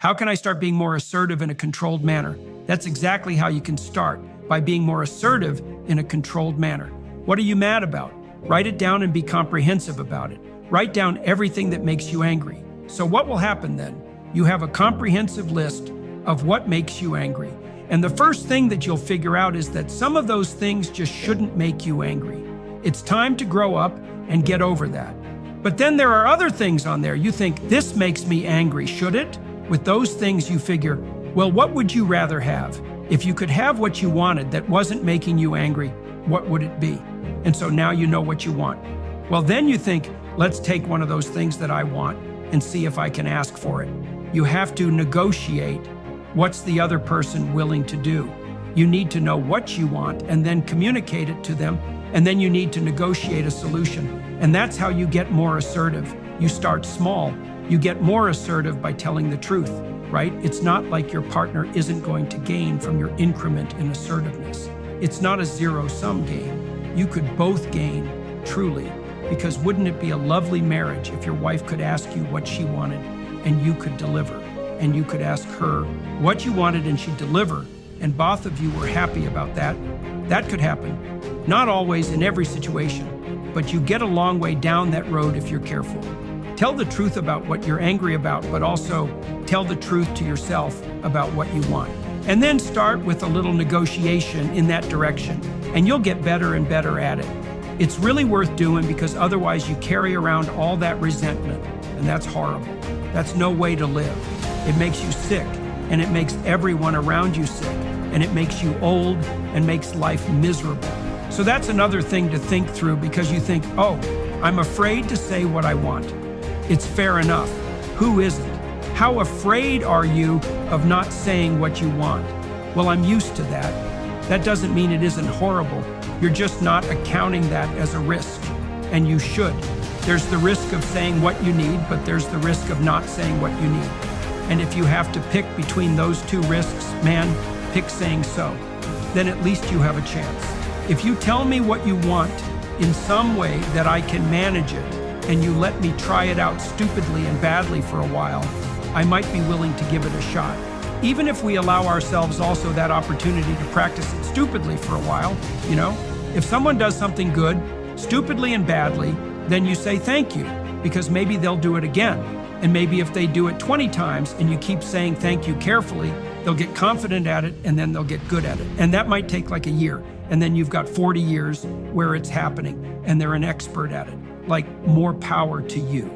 How can I start being more assertive in a controlled manner? That's exactly how you can start, by being more assertive in a controlled manner. What are you mad about? Write it down and be comprehensive about it. Write down everything that makes you angry. So what will happen then? You have a comprehensive list of what makes you angry. And the first thing that you'll figure out is that some of those things just shouldn't make you angry. It's time to grow up and get over that. But then there are other things on there. You think, this makes me angry, should it? With those things you figure, well, what would you rather have? If you could have what you wanted that wasn't making you angry, what would it be? And so now you know what you want. Well, then you think, let's take one of those things that I want and see if I can ask for it. You have to negotiate. What's the other person willing to do? You need to know what you want and then communicate it to them, and then you need to negotiate a solution. And that's how you get more assertive. You start small. You get more assertive by telling the truth, right? It's not like your partner isn't going to gain from your increment in assertiveness. It's not a zero-sum game. You could both gain, truly, because wouldn't it be a lovely marriage if your wife could ask you what she wanted and you could deliver, and you could ask her what you wanted and she'd deliver, and both of you were happy about that? That could happen. Not always in every situation, but you get a long way down that road if you're careful. Tell the truth about what you're angry about, but also tell the truth to yourself about what you want. And then start with a little negotiation in that direction, and you'll get better and better at it. It's really worth doing because otherwise you carry around all that resentment, and that's horrible. That's no way to live. It makes you sick, and it makes everyone around you sick, and it makes you old and makes life miserable. So that's another thing to think through, because you think, oh, I'm afraid to say what I want. It's fair enough. Who isn't? How afraid are you of not saying what you want? Well, I'm used to that. That doesn't mean it isn't horrible. You're just not accounting that as a risk, and you should. There's the risk of saying what you need, but there's the risk of not saying what you need. And if you have to pick between those two risks, man, pick saying so. Then at least you have a chance. If you tell me what you want in some way that I can manage it, and you let me try it out stupidly and badly for a while, I might be willing to give it a shot. Even if we allow ourselves also that opportunity to practice it stupidly for a while, you know? If someone does something good, stupidly and badly, then you say thank you, because maybe they'll do it again. And maybe if they do it 20 times and you keep saying thank you carefully, they'll get confident at it and then they'll get good at it. And that might take like a year. And then you've got 40 years where it's happening and they're an expert at it. Like, more power to you.